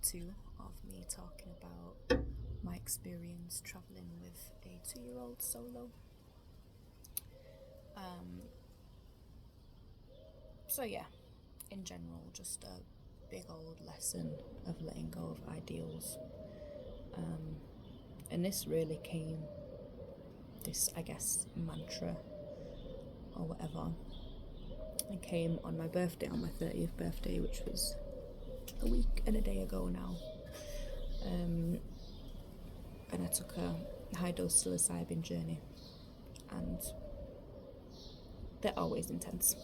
2 of me talking about my experience travelling with a 2-year-old solo. So yeah, in general, just a big old lesson of letting go of ideals. And this really came, this I guess mantra or whatever, it came on my birthday, on my 30th birthday, which was a week and a day ago now. And I took a high dose psilocybin journey, and they're always intense.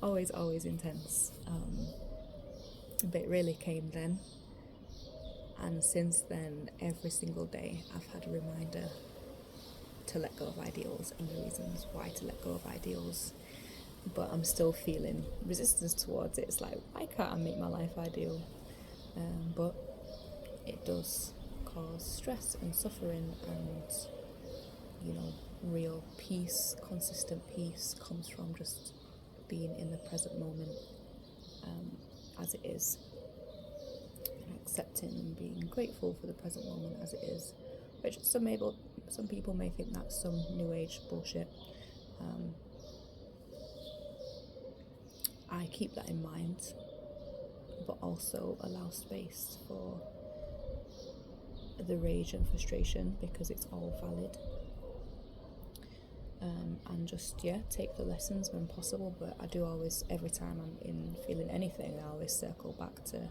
always intense. But it really came then, and since then, every single day I've had a reminder to let go of ideals and the reasons why to let go of ideals. But I'm still feeling resistance towards it. It's like, why can't I make my life ideal? But it does cause stress and suffering, and real peace, consistent peace comes from just being in the present moment as it is, and accepting and being grateful for the present moment as it is, which some people may think that's some new age bullshit. I keep that in mind, but also allow space for the rage and frustration, because it's all valid. And just take the lessons when possible. But I do always, every time I'm in feeling anything, I always circle back to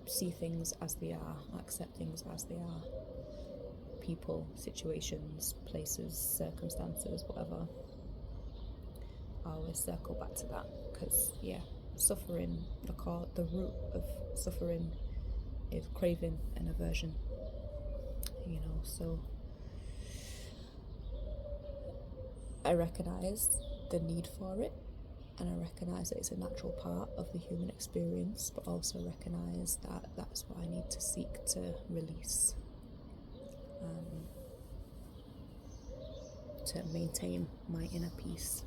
see things as they are, accept things as they are, people, situations, places, circumstances, whatever. I always circle back to that, because suffering, the root of suffering is craving and aversion, so I recognise the need for it, and I recognise that it's a natural part of the human experience, but also recognise that that's what I need to seek to release, to maintain my inner peace,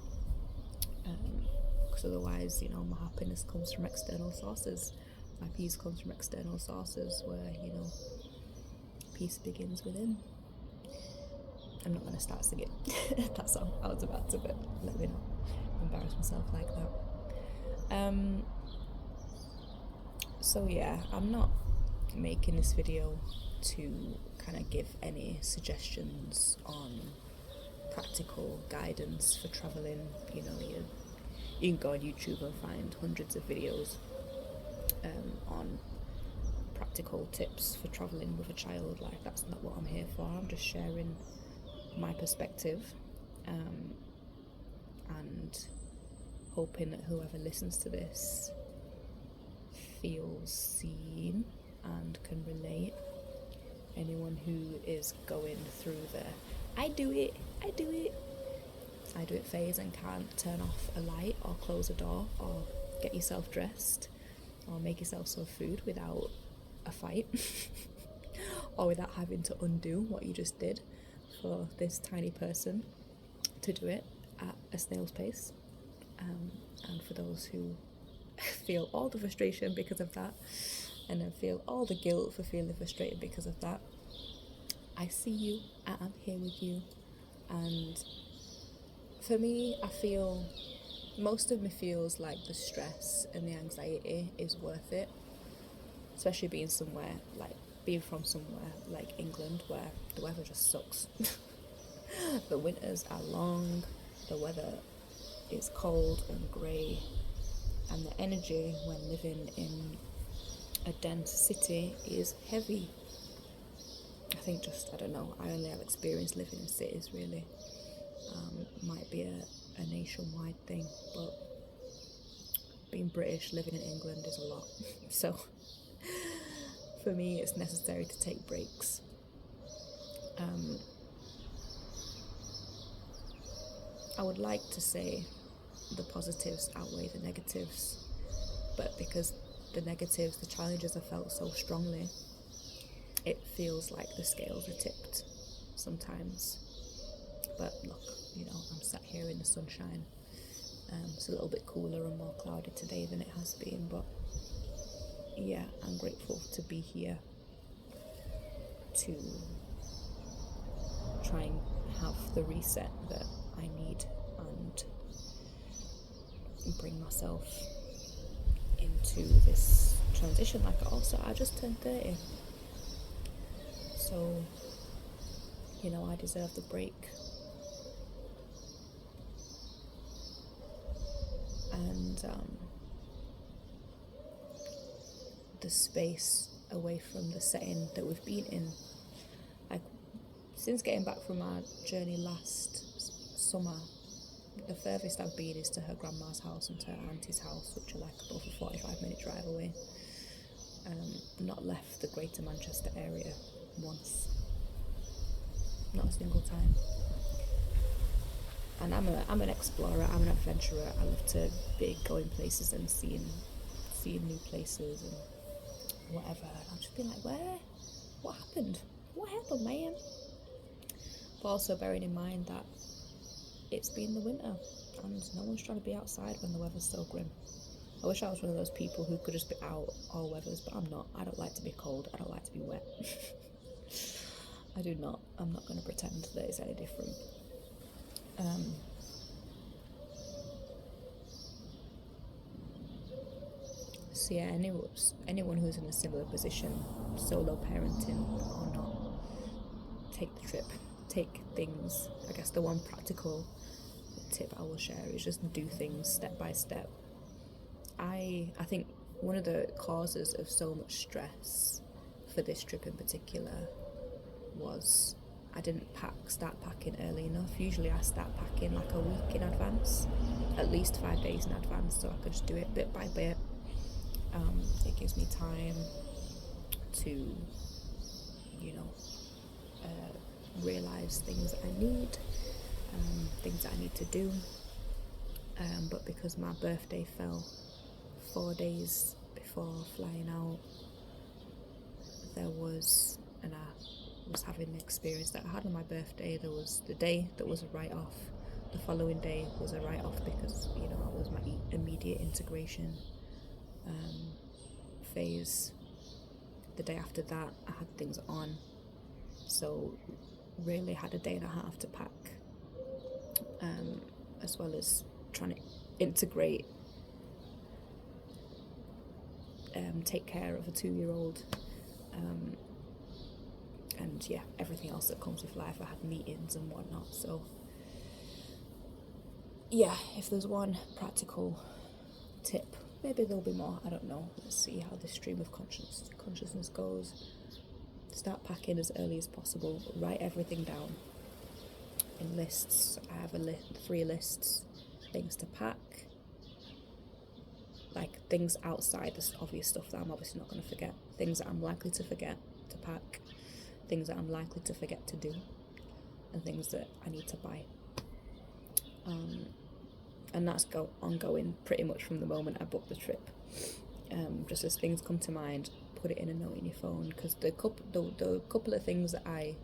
because otherwise, my happiness comes from external sources, my peace comes from external sources, where peace begins within. I'm not going to start singing that song. I was about to, but let me not embarrass myself like that. So I'm not making this video to kind of give any suggestions on practical guidance for travelling. You can go on YouTube and find hundreds of videos on practical tips for travelling with a child. Like, that's not what I'm here for. I'm just sharing my perspective, and hoping that whoever listens to this feels seen and can relate. Anyone who is going through the I do it phase and can't turn off a light or close a door or get yourself dressed or make yourself some food without a fight or without having to undo what you just did, for this tiny person to do it at a snail's pace, and for those who feel all the frustration because of that, and then feel all the guilt for feeling frustrated because of that, I see you, I'm here with you. And for me, I feel, most of me feels like the stress and the anxiety is worth it, especially being from somewhere like England, where the weather just sucks. The winters are long, the weather is cold and grey, and the energy when living in a dense city is heavy. I think I only have experience living in cities, really. Might be a nationwide thing, but being British, living in England is a lot. So for me, it's necessary to take breaks. I would like to say the positives outweigh the negatives, but because the negatives, the challenges, are felt so strongly, it feels like the scales are tipped sometimes. But look, I'm sat here in the sunshine. It's a little bit cooler and more cloudy today than it has been, but yeah, I'm grateful to be here to try and have the reset that I need and bring myself into this transition. Like, also, I just turned 30, so I deserve the break, and the space away from the setting that we've been in. Like, since getting back from our journey last summer, the furthest I've been is to her grandma's house and to her auntie's house, which are like both a 45-minute drive away. Not left the Greater Manchester area once, not a single time. And I'm an explorer, I'm an adventurer. I love to be going places and seeing new places and whatever. And I've just been like, what happened, man? But also bearing in mind that it's been the winter and no one's trying to be outside when the weather's so grim. I wish I was one of those people who could just be out all weathers, but I'm not. I don't like to be cold, I don't like to be wet. I do not. I'm not going to pretend that it's any different. So yeah, anyone who's in a similar position, solo parenting or not, take the trip, take things. I guess the one practical tip I will share is just do things step by step. I think one of the causes of so much stress for this trip in particular was I didn't start packing early enough. Usually I start packing like a week in advance, at least 5 days in advance, so I could just do it bit by bit. It gives me time to, realise things that I need, things that I need to do. But because my birthday fell 4 days before flying out, and I was having the experience that I had on my birthday. There was the day that was a write-off. The following day was a write-off because, it was my immediate integration phase. The day after that, I had things on. So really had a day and a half to pack, as well as trying to integrate, take care of a 2-year-old, and yeah, everything else that comes with life. I had meetings and whatnot. So yeah, if there's one practical tip, maybe there'll be more, I don't know. Let's see how this stream of consciousness goes. Start packing as early as possible. Write everything down in lists. I have 3 lists. Things to pack, like things outside this obvious stuff that I'm obviously not going to forget, things that I'm likely to forget to pack, things that I'm likely to forget to do, and things that I need to buy. And that's ongoing pretty much from the moment I booked the trip. Just as things come to mind, put it in a note in your phone, because the couple of things that I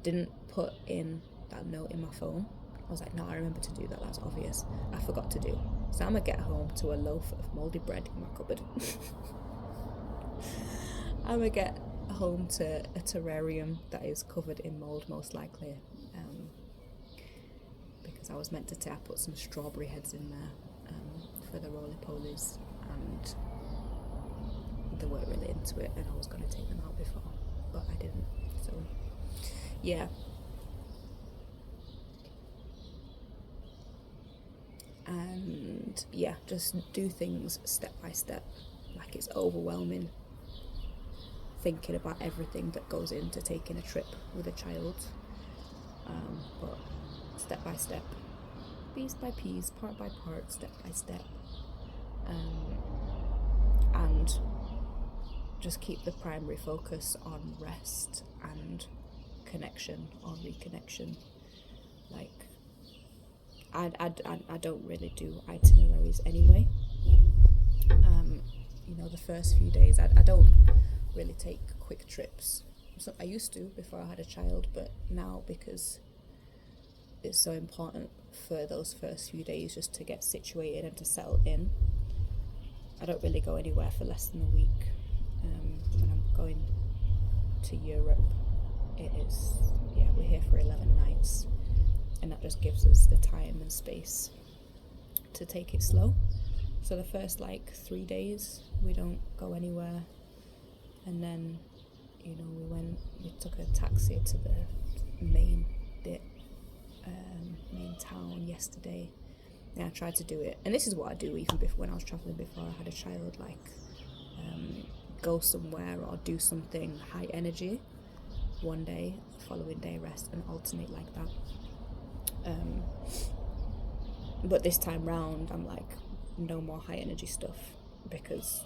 didn't put in that note in my phone, I was like, no, I remember to do that, that's obvious. I forgot to do. So I'm gonna get home to a loaf of mouldy bread in my cupboard. I'm gonna get home to a terrarium that is covered in mould, most likely, because I was meant to put some strawberry heads in there for the roly-polies, and they weren't really into it, and I was going to take them out before, but I didn't. So yeah, and yeah, just do things step by step. Like, it's overwhelming thinking about everything that goes into taking a trip with a child, but step by step, piece by piece, part by part, step by step, and just keep the primary focus on rest and connection or reconnection. Like, I don't really do itineraries anyway. The first few days I don't really take quick trips. So I used to before I had a child, but now, because it's so important for those first few days just to get situated and to settle in, I don't really go anywhere for less than a week. When I'm going to Europe, we're here for 11 nights, and that just gives us the time and space to take it slow. So the first 3 days we don't go anywhere, and then we took a taxi to the main town yesterday. And I tried to do it, and this is what I do even when I was traveling before I had a child, go somewhere or do something high energy one day, following day rest, and alternate like that. But this time round I'm like, no more high energy stuff, because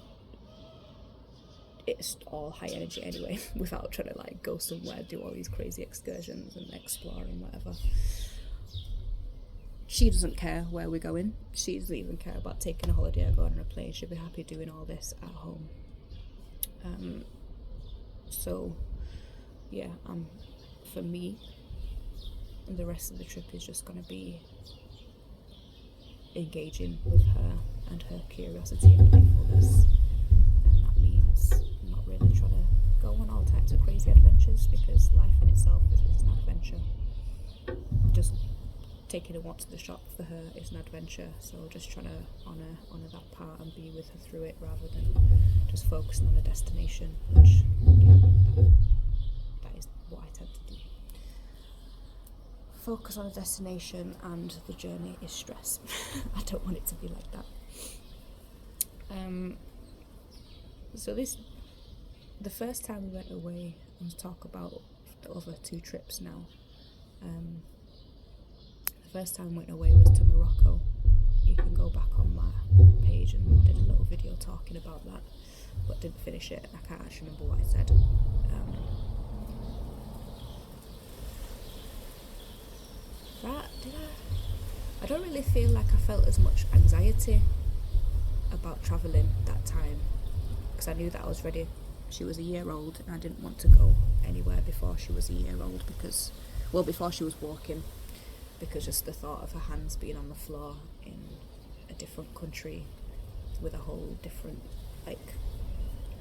it's all high energy anyway, without trying to go somewhere, do all these crazy excursions and explore and whatever. She doesn't care where we're going. She doesn't even care about taking a holiday or going on a plane. She'll be happy doing all this at home. So yeah, for me, the rest of the trip is just going to be engaging with her and her curiosity and playfulness, and that means not really trying to go on all types of crazy adventures, because life in itself is an adventure. Just taking a walk to the shop for her is an adventure, so just trying to honour that part and be with her through it, rather than just focusing on the destination, which that is what I tend to do. Focus on a destination, and the journey is stress. I don't want it to be like that. So the first time we went away, let's talk about the other 2 trips now. The first time we went away was to Morocco. You can go back on my page, and I did a little video talking about that, but didn't finish it. I can't actually remember what I said. I don't really feel like I felt as much anxiety about travelling that time, because I knew that I was ready. She was a year old, and I didn't want to go anywhere before she was a year old, before she was walking, because just the thought of her hands being on the floor in a different country with a whole different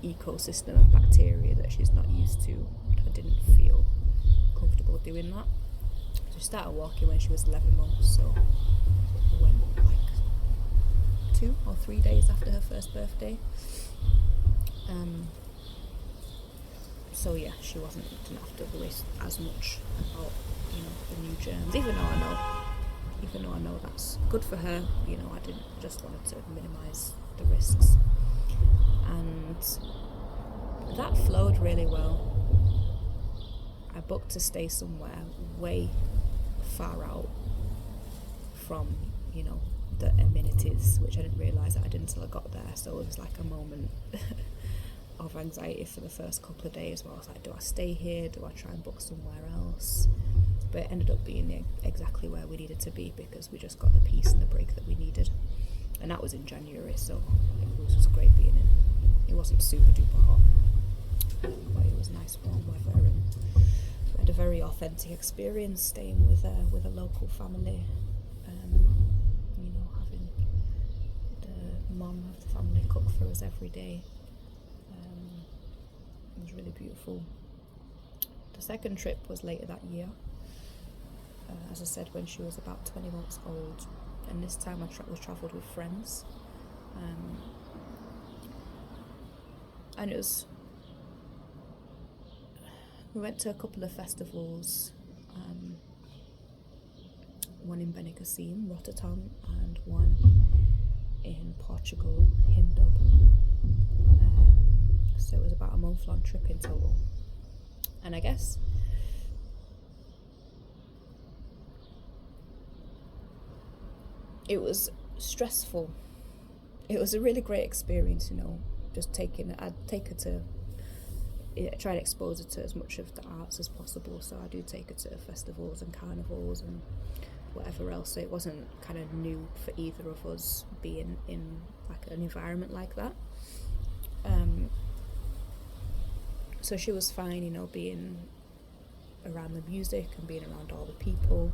ecosystem of bacteria that she's not used to, I didn't feel comfortable doing that. So she started walking when she was 11 months, so we went 2 or 3 days after her first birthday. So yeah, she didn't have to worry as much about the new germs, even though I know that's good for her. I didn't just wanted to minimise the risks, and that flowed really well. I booked to stay somewhere way far out from the amenities, which I didn't realise that I didn't until I got there. So it was a moment of anxiety for the first couple of days, where I was like, do I stay here, do I try and book somewhere else? But it ended up being exactly where we needed to be, because we just got the peace and the break that we needed, and that was in January, so it was just great being in. It wasn't super duper hot, but it was nice warm weather, and we had a very authentic experience staying with a local family. Having the mum of the family cook for us every day. It was really beautiful. The second trip was later that year, as I said, when she was about 20 months old, and this time we travelled with friends, and we went to a couple of festivals, one in Benicassim, Rotterdam, and one in Portugal, Hindub. So it was about a month-long trip in total, and I guess it was stressful. It was a really great experience, just I'd take her to, try and expose her to as much of the arts as possible, so I do take her to festivals and carnivals and whatever else, so it wasn't kind of new for either of us being in an environment like that. So she was fine, being around the music and being around all the people.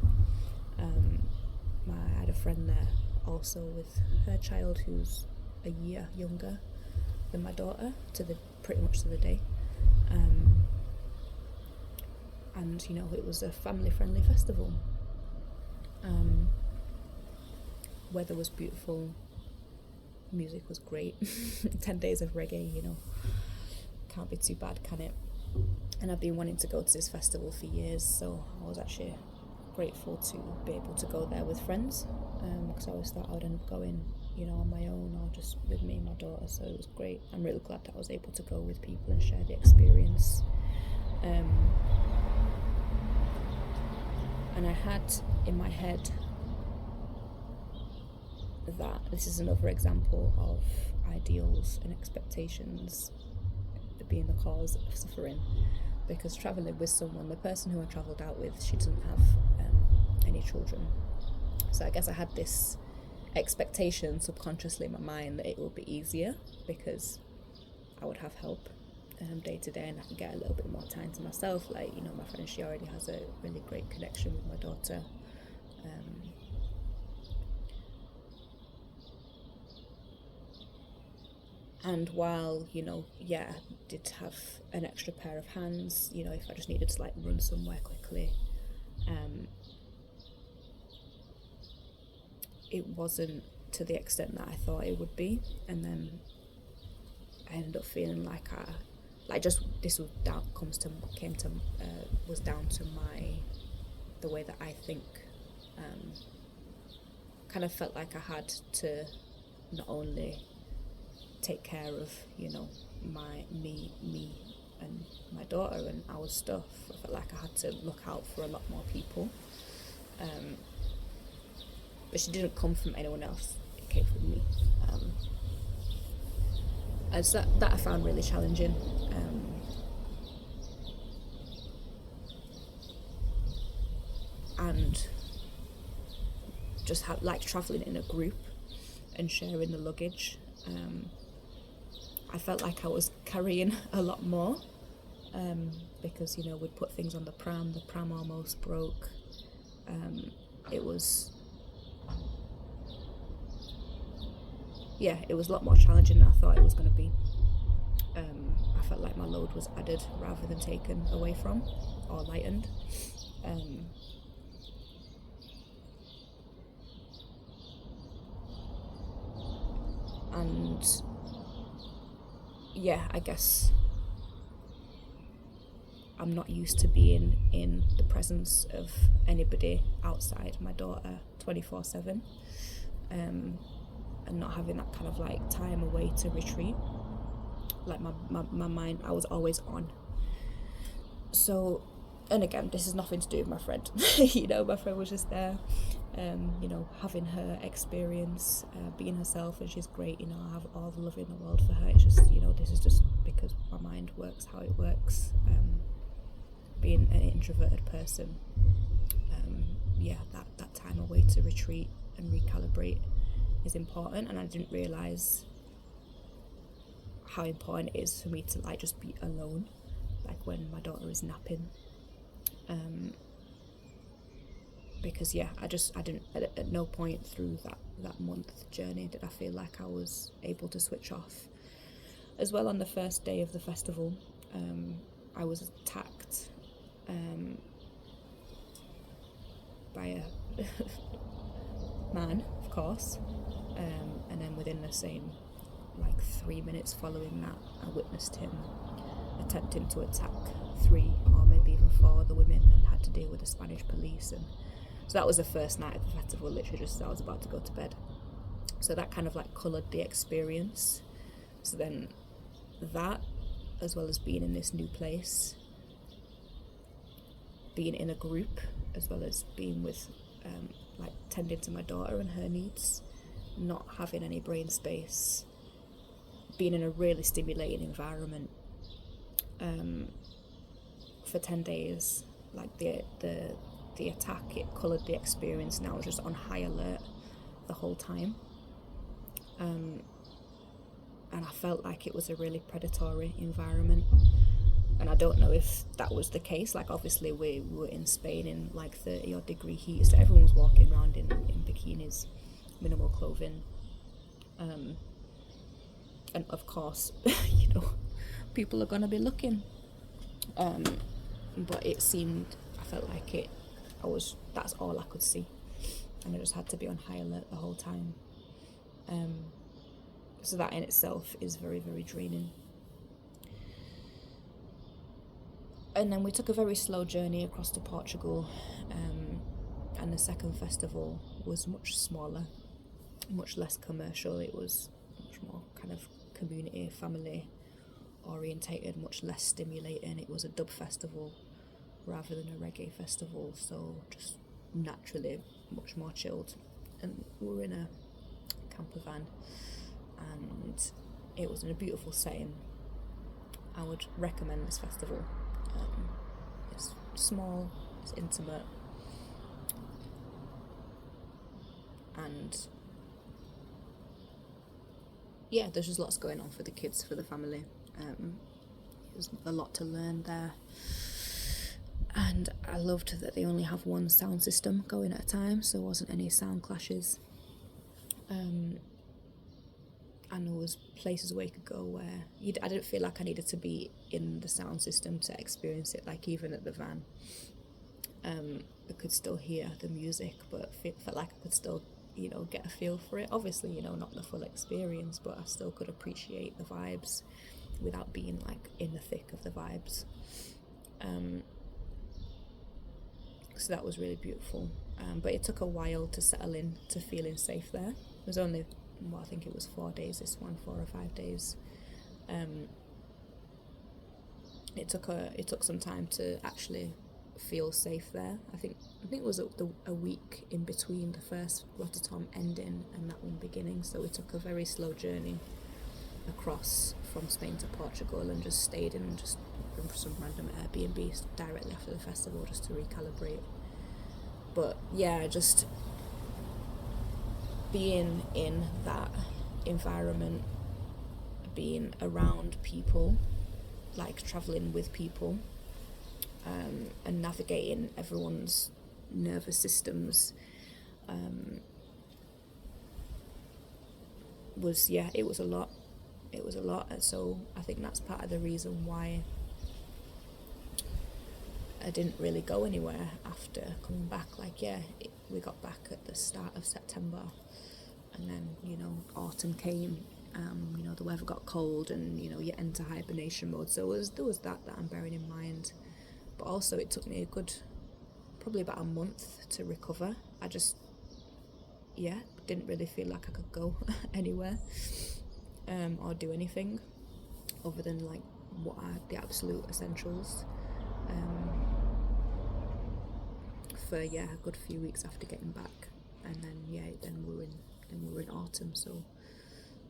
I had a friend there also with her child who's a year younger than my daughter, pretty much to the day. And you know, it was a family-friendly festival. Weather was beautiful, music was great. 10 days of reggae, you know, can't be too bad, can it? And I've been wanting to go to this festival for years, so I was actually grateful to be able to go there with friends, because I always thought I would end up going, you know, on my own or just with me and my daughter. So it was great. I'm really glad that I was able to go with people and share the experience. And I had in my head that this is another example of ideals and expectations being the cause of suffering, because travelling with someone, the person who I travelled out with, she doesn't have any children. So I guess I had this expectation subconsciously in my mind that it would be easier because I would have help day to day, and I could get a little bit more time to myself. Like, you know, my friend, she already has a really great connection with my daughter. And while, you know, yeah, I did have an extra pair of hands, you know, if I just needed to like run somewhere quickly, it wasn't to the extent that I thought it would be. And then I ended up feeling like was down to the way that I think. Kind of felt like I had to not only take care of, you know, me and my daughter and our stuff. I felt like I had to look out for a lot more people. But she didn't come from anyone else, it came from me. And so that I found really challenging. And just like travelling in a group and sharing the luggage. I felt like I was carrying a lot more, because, you know, we'd put things on the pram almost broke. It was a lot more challenging than I thought it was going to be. I felt like my load was added rather than taken away from or lightened. And yeah, I guess I'm not used to being in the presence of anybody outside my daughter 24/7, and not having that kind of like time away to retreat. Like my mind, I was always on. So, and again, this is nothing to do with my friend. You know, my friend was just there, you know, having her experience, being herself, and she's great. You know, I have all the love in the world for her. It's just, you know, this is just because my mind works how it works. Being an introverted person, that time away to retreat and recalibrate is important, and I didn't realise how important it is for me to like just be alone, like when my daughter is napping. Because I didn't at no point through that month journey did I feel like I was able to switch off. As well, on the first day of the festival, I was attacked by a man, of course, and then within the same 3 minutes following that, I witnessed him attempting to attack 3 or maybe even 4 other women, and had to deal with the Spanish police. And so that was the first night of the festival, literally just as I was about to go to bed. So that kind of coloured the experience. So then that, as well as being in this new place, being in a group, as well as being with tending to my daughter and her needs, not having any brain space, being in a really stimulating environment for 10 days, the attack, it coloured the experience, and I was just on high alert the whole time. And I felt like it was a really predatory environment. And I don't know if that was the case. Obviously we were in Spain in 30 odd degree heat, so everyone was walking around in bikinis, minimal clothing. and of course, people are gonna be looking. But it seemed, I felt like that's all I could see, and I just had to be on high alert the whole time. So that in itself is very, very draining. And then we took a very slow journey across to Portugal, and the second festival was much smaller, much less commercial. It was much more kind of community, family orientated, much less stimulating. It was a dub festival rather than a reggae festival, so just naturally much more chilled. And we were in a camper van, and it was in a beautiful setting. I would recommend this festival. It's small, it's intimate, and yeah, there's just lots going on for the kids, for the family. There's a lot to learn there, and I loved that they only have one sound system going at a time, so there wasn't any sound clashes. And there was places where you could go where I didn't feel like I needed to be in the sound system to experience it. Like even at the van, I could still hear the music, but felt like I could still, get a feel for it. Obviously, not the full experience, but I still could appreciate the vibes without being like in the thick of the vibes. So that was really beautiful. But it took a while to settle in to feeling safe there. It was only, I think it was 4 days, this one, 4 or 5 days. It took some time to actually feel safe there. I think it was a week in between the first Rotterdam ending and that one beginning, so we took a very slow journey across from Spain to Portugal and just stayed in just some random Airbnb directly after the festival just to recalibrate. But yeah, just being in that environment, being around people, like traveling with people, and navigating everyone's nervous systems, it was a lot. And so I think that's part of the reason why I didn't really go anywhere after coming back. We got back at the start of September, and then autumn came. The weather got cold, and you enter hibernation mode. So there was that I'm bearing in mind. But also it took me probably about a month to recover. I just didn't really feel like I could go anywhere, or do anything other than like what are the absolute essentials, for a good few weeks after getting back. And then we were in autumn, so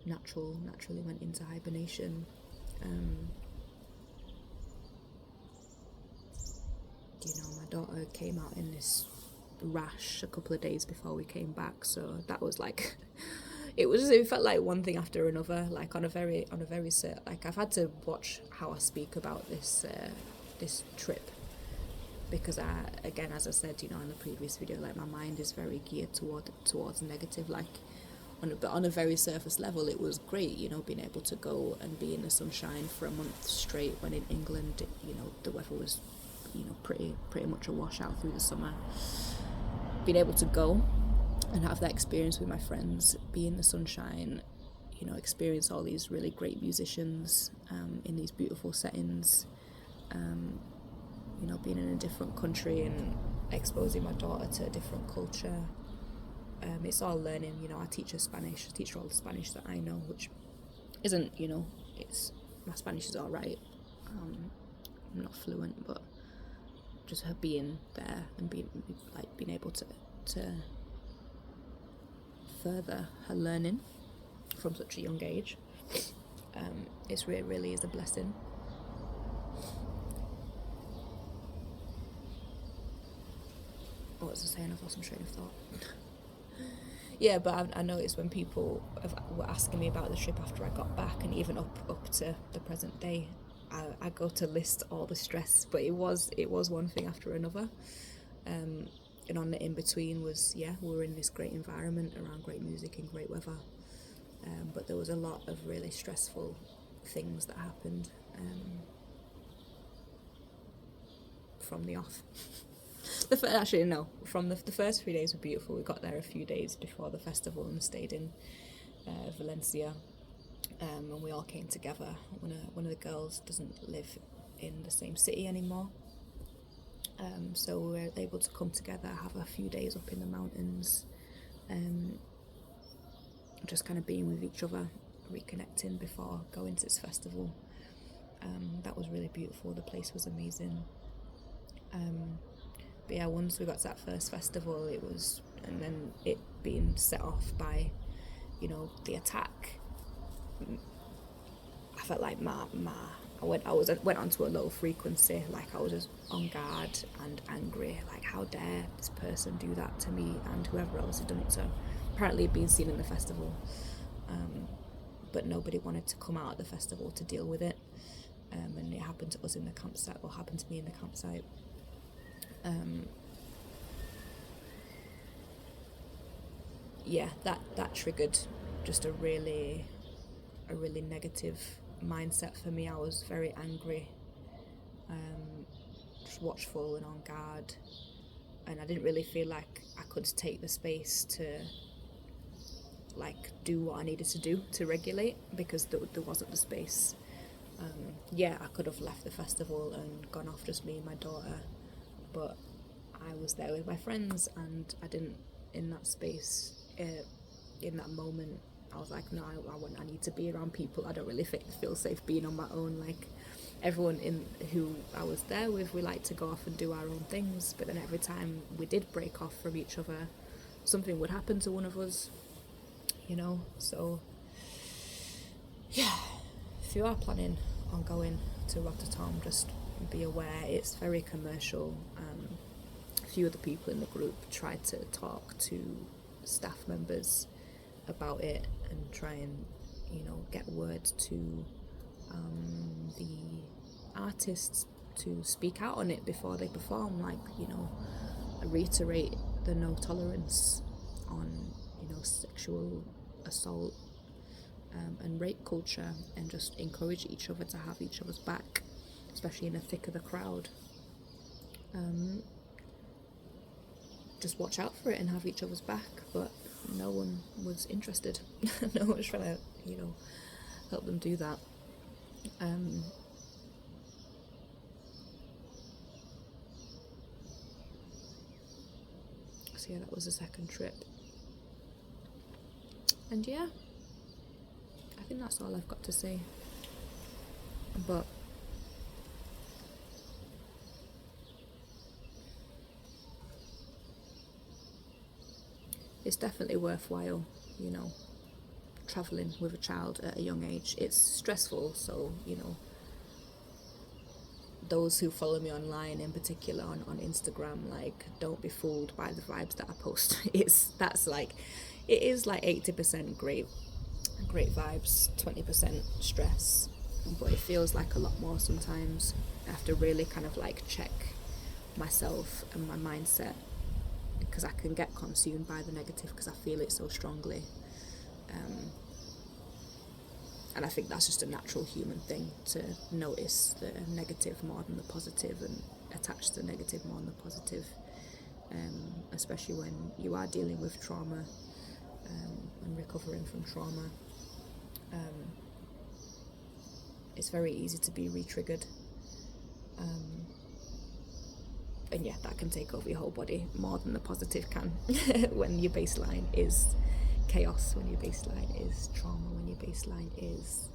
naturally went into hibernation. My daughter came out in this rash a couple of days before we came back, so that was like it felt like one thing after another, like on a very like I've had to watch how I speak about this trip, because again, as I said, in the previous video, like my mind is very geared towards negative, but on a very surface level, it was great, being able to go and be in the sunshine for a month straight, when in England, the weather was, pretty much a washout through the summer. Being able to go and have that experience with my friends, be in the sunshine, experience all these really great musicians, in these beautiful settings, being in a different country and exposing my daughter to a different culture. It's all learning. I teach her Spanish. I teach her all the Spanish that I know, which isn't, my Spanish is all right. I'm not fluent, but just her being there and being able to further her learning from such a young age, it really is a blessing. What was I saying? I've lost my train of thought. Yeah, but I noticed when people were asking me about the trip after I got back, and even up to the present day, I go to list all the stress, but it was one thing after another. And on the in-between was, we were in this great environment around great music and great weather. but there was a lot of really stressful things that happened from the off. Actually, no, from the first 3 days were beautiful. We got there a few days before the festival and stayed in Valencia, and we all came together. One of the girls doesn't live in the same city anymore, so we were able to come together, have a few days up in the mountains, just kind of being with each other, reconnecting before going to this festival. That was really beautiful. The place was amazing. But yeah, once we got to that first festival, and then it being set off by, the attack, I felt like I went onto a low frequency, like I was just on guard and angry, like how dare this person do that to me and whoever else had done it to. Apparently being seen in the festival, but nobody wanted to come out at the festival to deal with it, and it happened to us in the campsite, or happened to me in the campsite. Yeah, that triggered just a really negative mindset for me. I was very angry, just watchful and on guard, and I didn't really feel like I could take the space to do what I needed to do to regulate, because there wasn't the space. I could have left the festival and gone off just me and my daughter, but I was there with my friends, and I didn't, in that space, in that moment, I was like, no, I need to be around people. I don't really feel safe being on my own. Like, everyone who I was there with, we like to go off and do our own things, but then every time we did break off from each other, something would happen to one of us, so yeah, if you are planning on going to Rotterdam, just be aware it's very commercial. A few other people in the group tried to talk to staff members about it and try and get word to the artists to speak out on it before they perform, reiterate the no tolerance on sexual assault and rape culture, and just encourage each other to have each other's back, especially in the thick of the crowd. Just watch out for it and have each other's back, but no one was interested. No one was trying to, help them do that. So yeah, that was the second trip. And yeah, I think that's all I've got to say. But it's definitely worthwhile, travelling with a child at a young age. It's stressful, so, those who follow me online, in particular on Instagram, don't be fooled by the vibes that I post. It is 80% great vibes, 20% stress, but it feels like a lot more sometimes. I have to really kind of check myself and my mindset, because I can get consumed by the negative because I feel it so strongly, and I think that's just a natural human thing, to notice the negative more than the positive and attach the negative more than the positive, especially when you are dealing with trauma and recovering from trauma. It's very easy to be re-triggered, and yeah, that can take over your whole body more than the positive can. When your baseline is chaos, when your baseline is trauma, when your baseline is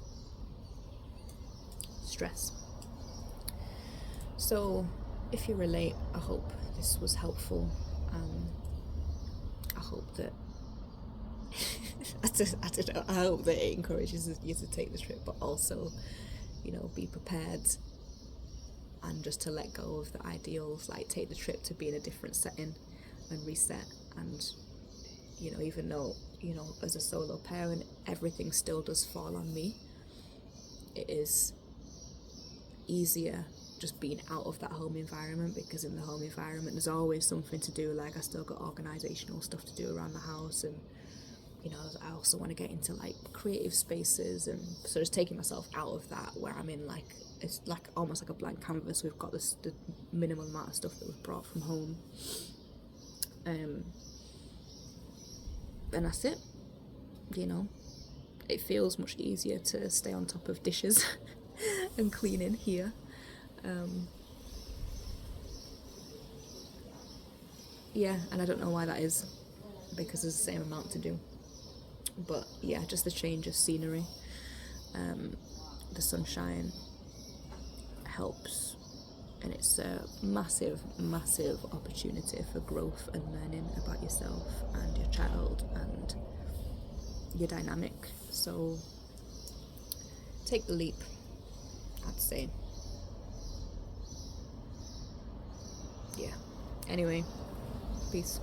stress. So if you relate, I hope this was helpful. I hope that I don't know, I hope that it encourages you to take the trip, but also, be prepared, and just to let go of the ideals, take the trip to be in a different setting and reset. And even though as a solo parent everything still does fall on me, it is easier just being out of that home environment, because in the home environment there's always something to do. I still got organisational stuff to do around the house, and you know, I also want to get into like creative spaces, and so just taking myself out of that where I'm in like, it's like almost like a blank canvas. We've got this the minimal amount of stuff that we've brought from home, and that's it. You know, it feels much easier to stay on top of dishes and cleaning here. Yeah, and I don't know why that is, because there's the same amount to do. But yeah, just the change of scenery, the sunshine helps, and it's a massive, massive opportunity for growth and learning about yourself and your child and your dynamic. So take the leap, I'd say. Yeah. Anyway, peace.